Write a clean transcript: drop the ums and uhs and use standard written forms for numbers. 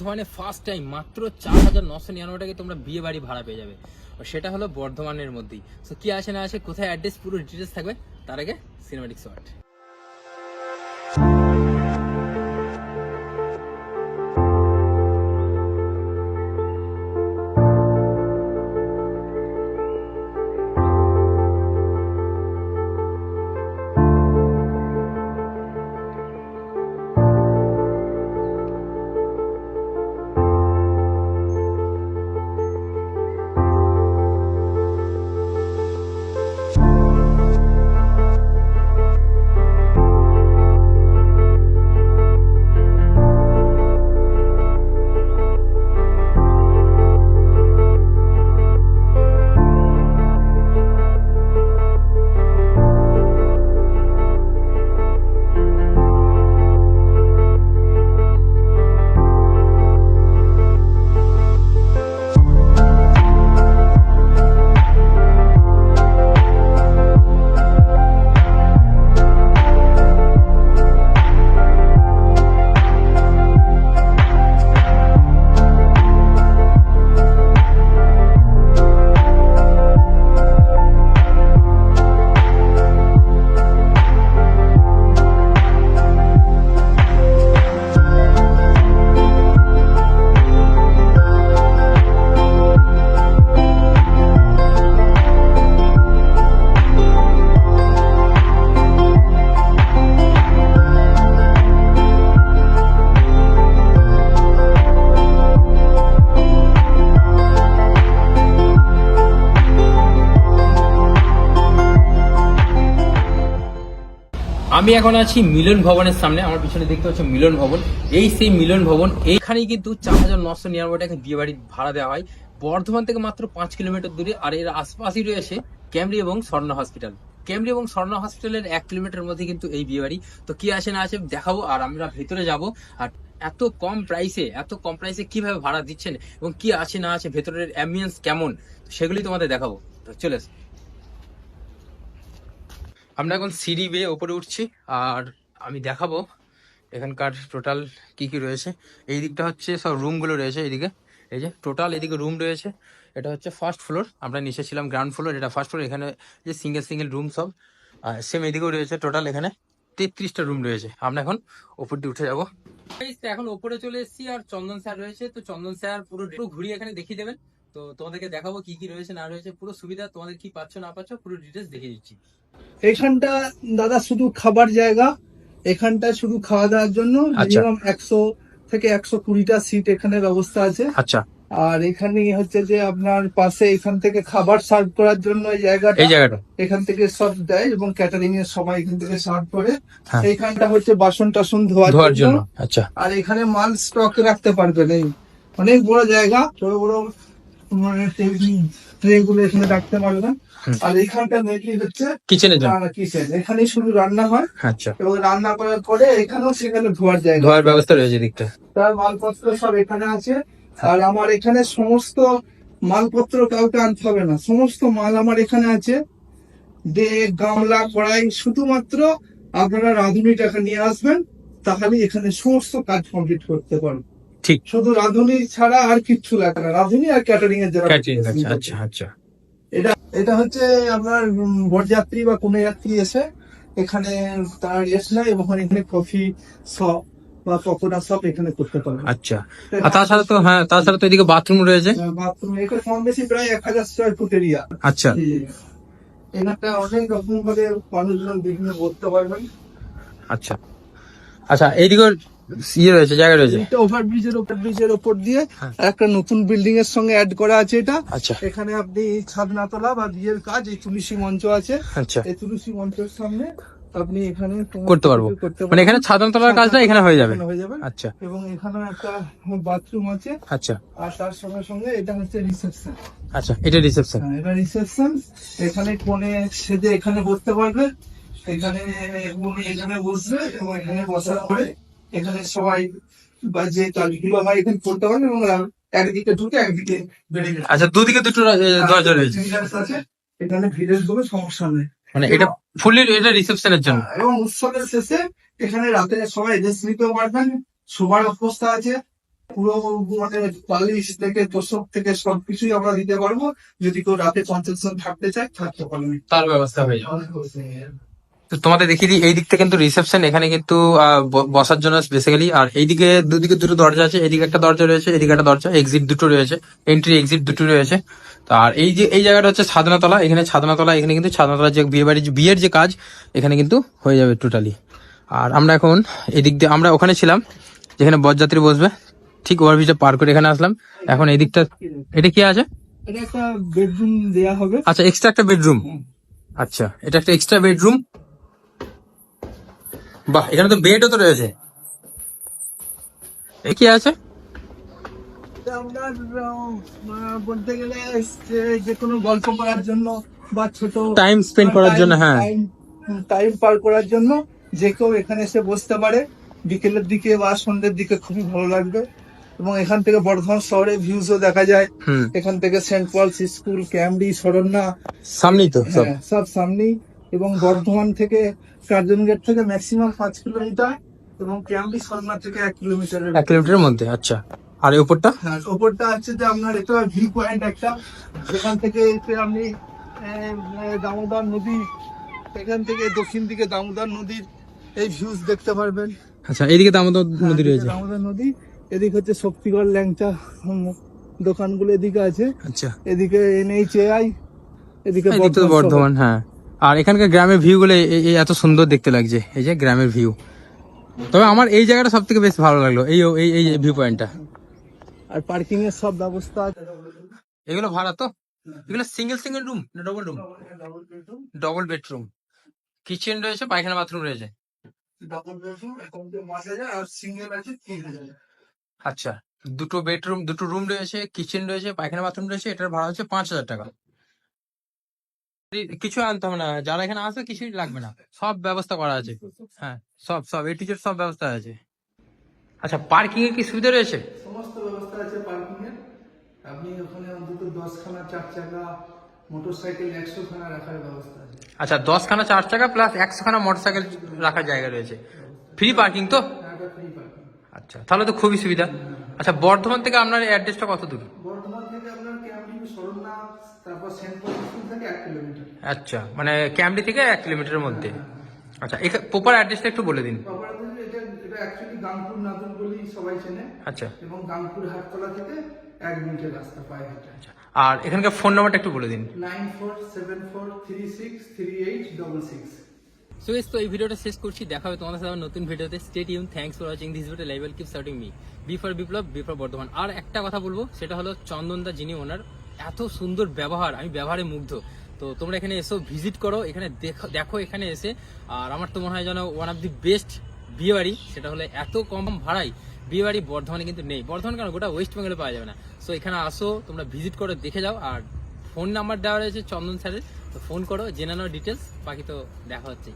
বর্ধমানে first time মাত্র 4,999 টাকায় তোমরা বিয়ে বাড়ি ভাড়া পেয়ে যাবে। সেটা হলো বর্ধমানের মধ্যেই। সো কি আছে না আছে, কোথায় অ্যাড্রেস, পুরো ডিটেলস থাকবে। তার আগে সিনেম্যাটিক শট। আমি এখন আছি মিলন ভবনের সামনে। আমার পিছনে দেখতে হচ্ছে মিলন ভবন। এই সেই মিলন ভবন, এইখানেই কিন্তু 4,999 টাকা বিয়ে বাড়ি ভাড়া দেওয়া হয়। বর্ধমান থেকে মাত্র 5 কিলোমিটার দূরে। আর এর আশপাশই রয়েছে ক্যামরি এবং স্বর্ণ হসপিটাল। ক্যামরি এবং স্বর্ণ হসপিটালের 1 কিলোমিটার মধ্যে কিন্তু এই বিয়ে বাড়ি। তো কি আছে না আছে দেখাবো, আর আমরা ভেতরে যাব। আর এত কম প্রাইসে কিভাবে ভাড়া দিচ্ছেন এবং কি আছে না আছে, ভেতরের অ্যাম্বিয়েন্স কেমন, সেগুলি তোমাদের দেখাবো। তো চলে এসো। আমরা এখন সিঁড়ি বেয়ে ওপরে উঠছি, আর আমি দেখাবো এখানকার টোটাল কি কি রয়েছে। এই দিকটা হচ্ছে সব রুমগুলো রয়েছে। এইদিকে এই যে টোটাল এদিকে রুম রয়েছে। এটা হচ্ছে ফার্স্ট ফ্লোর, আমরা নিচে ছিলাম গ্রাউন্ড ফ্লোর, এটা ফার্স্ট ফ্লোর। এখানে যে সিঙ্গেল রুম সব, সেম এদিকেও রয়েছে। টোটাল এখানে 33টা রুম রয়েছে। আমরা এখন ওপর দিয়ে উঠে যাবো। এখন ওপরে চলে এসেছি, আর চন্দন স্যার রয়েছে। তো চন্দন স্যার পুরো ঘুরিয়ে এখানে দেখিয়ে দেবেন। তো তোমাদেরকে দেখাবো কি কি রয়েছে না রয়েছে, পুরো সুবিধা তোমাদের কি পাচ্ছ না পাচ্ছ পুরো ডিটেলস দেখিয়ে দিচ্ছি। এখানটা দাদা শুধু খাবার জায়গা, এখানটা শুধু খাওয়া দাওয়ার জন্য মিনিমাম 100 থেকে 120টা সিট এখানে ব্যবস্থা আছে। আচ্ছা, আর এখানে হচ্ছে যে আপনার পাশে এখান থেকে খাবার সার্ভ করার জন্য এই জায়গাটা এখান থেকে সব দেয়, এবং ক্যাটারিং এর সময় এখান থেকে সার্ভ করে। এইখানটা হচ্ছে বাসন টাসন ধোয়ার জন্য। আচ্ছা, আর এখানে মাল স্টক রাখতে পারবেন। এই অনেক বড় জায়গা, বড় বড় ট্রে গুলো এখানে রাখতে পারবেন। আর এইখানটা মেনলি হচ্ছে কিচেন, এখানে শুধু রান্না হয়। আচ্ছা, এবং রান্না করার পরে এখানেও সেখানে ধোয়ার ব্যবস্থা রয়েছে দিকটা। তার মালপত্র সব এখানে আছে। আর আমার এখানে সমস্ত মালপত্র কাউকে আনতে হবে না, সমস্ত মাল আমার এখানে আছে। ডেক, গামলা, কড়াই, শুধুমাত্র আপনারা রাঁধুনি টাকা নিয়ে আসবেন, তাহলে এখানে সমস্ত কাজ কমপ্লিট করতে পারবেন। ঠিক, শুধু রাঁধুনি ছাড়া আর কিচ্ছু লাগে না, রাঁধুনি আর ক্যাটারিং এর যারা। আচ্ছা আচ্ছা। এটা হচ্ছে আপনার বরযাত্রী বা কোনো যাত্রী এসে এখানে তার রেস্ট নেয়, এবং এখানে কফি শপ বা পকোড়া শপ এখানে করতে পারবে। আচ্ছা, আর তাছাড়া তো এদিকে বাথরুম রয়েছে। বাথরুম এখানে কম বেশি প্রায় 1000 স্কোয়ার ফুট এরিয়া। আচ্ছা, এখানটা অনেক রকম ভাবে মানুষজন বিভিন্ন করতে পারবেন। আচ্ছা আচ্ছা। এইদিকে রয়েছে, জায়গা রয়েছে। এটা ওভারব্রিজের উপর দিয়ে একটা নতুন বিল্ডিং এর সঙ্গে অ্যাড করা আছে এটা। আচ্ছা, এখানে আপনি ছাদনা তোলা বা বিয়ের কাজ, এই তুলসী মঞ্চ আছে। আচ্ছা, এই তুলসী মঞ্চের সামনে আপনি এখানে করতে পারবো, মানে এখানে ছাদনা তোলার কাজটা এখানে হয়ে যাবে। আচ্ছা, এবং এখানে একটা বাথরুম আছে। আচ্ছা, আর তার সঙ্গে সঙ্গে এটা হচ্ছে রিসেপশন। আচ্ছা, এটা রিসেপশন। এটা রিসেপশন। এখানে কোণে সেজে এখানে বসতে পারবে। এখানে এখানে বসবে, এবং এখানে বসার পরে এখানে সবাই বা যে কাজগুলো হয় এখানে করতে পারবে, এবং একদিকে ঢুকে একদিকে বেরিয়ে যাবে। আচ্ছা, দুদিকে দুটো দরজা রয়েছে। এখানে ভিড়ের কোনো সমস্যা নেই, মানে এটা ফুলি এটা রিসেপশনের জন্য। এবং উৎসবের শেষে এখানে রাতে সবাই রেস্ট নিতেও পারবেন, শোবার ব্যবস্থা আছে। পুরো মানে পালিশ থেকে তোষক থেকে সবকিছুই আমরা দিতে পারবো। যদি কেউ রাতে কনসেশন থাকতে চায় থাকতে পারবে। তার ব্যবস্থা হয়ে যাবে। তো তোমাদের দেখিয়ে দিই, এই দিকটা কিন্তু রিসেপশন, এখানে কিন্তু বসার জন্য বেসিক্যালি। আর এইদিকে দুদিকে দুটো দরজা আছে, এদিকে একটা দরজা রয়েছে, এদিকে একটা দরজা, এক্সিট দুটো রয়েছে, এন্ট্রি এক্সিট দুটো রয়েছে। তো আর এই যে এই জায়গাটা হচ্ছে ছাদনাতলা, এখানে ছাদনাতলা, এখানে কিন্তু ছাদনাতলা যে বিয়ের যে কাজ এখানে কিন্তু হয়ে যাবে টোটালি। আর আমরা এখন এদিক দিয়ে, আমরা ওখানে ছিলাম যেখানে বরযাত্রী বসবে, ঠিক ওভারব্রিজটা পার করে এখানে আসলাম। এখন এই দিকটা, এটা কি আছে? এটা একটা বেডরুম দেয়া হবে। আচ্ছা, এক্সট্রা একটা বেডরুম। আচ্ছা, এটা একটা এক্সট্রা বেডরুম। বাহ, এখানে তো বেডও তো রয়েছে। এ কি আছে? এটা আপনার বলতে গেলে যে কোনো গল্প করার জন্য বা ছোট টাইম স্পেন্ড করার জন্য, হ্যাঁ। টাইম পার করার জন্য যে কেউ এখানে এসে বসতে পারে বিকেলের দিকে বা সন্ধ্যের দিকে, খুবই ভালো লাগবে। এবং এখান থেকে বর্ধমান শহরের ভিউজও দেখা যায়। হুম, এখান থেকে সেন্ট পলস স্কুল, ক্যামডি, শরণ্যা, সামনেই তো সব। হ্যাঁ, সব সামনেই। এবং বর্ধমান থেকে কার্জন গেট থেকে ম্যাক্সিমাম 5 কিলোমিটার, এবং ক্যামডি শরণ্যা থেকে 1 কিলোমিটারের 1 কিলোমিটারের মধ্যে। আচ্ছা, আর এই উপরটা? হ্যাঁ, ওপরটা হচ্ছে যে আপনার এটা ভিউ পয়েন্ট একটা, যেখান থেকে এসে আপনি দামোদর নদী, এখান থেকে দক্ষিণ দিকে দামোদর নদীর এই ভিউজ দেখতে পারবেন। আচ্ছা, এইদিকে দামোদর নদী হ্যাঁ, রয়েছে। দামোদর নদী। এদিকে হচ্ছে শক্তিগড়, ল্যাংচা দোকানগুলো এদিকে আছে। আচ্ছা, এদিকে NHAI, এদিকে এইদিকে তো বর্ধমান, হ্যাঁ। আর এখানকার গ্রামের ভিউ গুলো এত সুন্দর দেখতে লাগছে, এই যে গ্রামের ভিউ। তবে আমার এই জায়গাটা সব থেকে বেশ ভালো লাগলো, এই এই এই ভিউ পয়েন্টটা। আর পার্কিং এর সব ব্যবস্থা আছে। এগুলো ভাড়া তো? এগুলো সিঙ্গেল রুম না double room? Double bedroom, double bedroom, kitchen রয়েছে, পায়খানা বাথরুম রয়েছে। ডাবল বেডরুম এখন যে 5,000, আর সিঙ্গেল আছে 3,000। আচ্ছা, দুটো বেডরুম, দুটো রুম রয়েছে, কিচেন রয়েছে, পায়খানা বাথরুম রয়েছে, এটার ভাড়া হচ্ছে 5,000 টাকা। কিছু আনতে হবে না, যারা এখানে আসবে কিছুই লাগবে না, সব ব্যবস্থা করা আছে। হ্যাঁ, সব সব এ টু জেড সব ব্যবস্থা আছে। আচ্ছা, পার্কিং এর কি সুবিধা রয়েছে? সমস্ত ব্যবস্থা আছে পার্কিং এর। আপনি ওখানে অন্তত 10খানা 4 চাকা, মোটরসাইকেল 100খানা রাখার ব্যবস্থা আছে। আচ্ছা, 10খানা 4 চাকা প্লাস 100খানা মোটরসাইকেল রাখার জায়গা রয়েছে। ফ্রি পার্কিং তো? একটা ফ্রি পার্কিং। আচ্ছা, তাহলে তো খুবই সুবিধা। আচ্ছা, বর্ধমান থেকে আপনার অ্যাড্রেসটা কত দূর? বর্ধমান থেকে আপনার ক্যামডি, শরণ্যা, তারপর সেন্ট পল স্কুল থেকে 1 কিলোমিটার। আচ্ছা, মানে ক্যামডি থেকে 1 কিলোমিটারের মধ্যে। আচ্ছা, প্রপার অ্যাড্রেসটা একটু বলে দিন। বাবাদের এটা অ্যাকচুয়ালি গাংপুর নাদুল বলি সবাই চেনে। আচ্ছা, এবং গাংপুর হাটতলা থেকে 1 মিনিটের রাস্তা, পায়ে হেঁটে। আর এখানকার ফোন নাম্বারটা একটু বলে দিন। 9474363666। সো তো এই ভিডিওটা শেষ করছি, দেখা হবে তোমাদের সাথে নতুন ভিডিওতে। Stay tune, thanks for watching this video, live will keep supporting me. B for Biplab, B for Bardhaman. আর একটা কথা বলবো, সেটা হলো চন্দনদা যিনি ওনার, এত সুন্দর ব্যবহার, আমি ব্যবহারে মুগ্ধ। তো তোমরা এখানে এসো, ভিজিট করো, এখানে দেখো এখানে এসে। আর আমার তো মনে হয় যেন ওয়ান অফ দি বেস্ট বিয়ে বাড়ি, সেটা হলো এত কম ভাড়ায় বিয়ে বাড়ি বর্ধমানে কিন্তু নেই। বর্ধমান কেন, গোটা ওয়েস্ট বেঙ্গলে পাওয়া যাবে না। সো এখানে আসো, তোমরা ভিজিট করো, দেখে যাও। আর ফোন নাম্বার দেওয়া রয়েছে চন্দন স্যারের, তো ফোন করো, জেনে নাও ডিটেলস। বাকি তো দেখা হচ্ছে।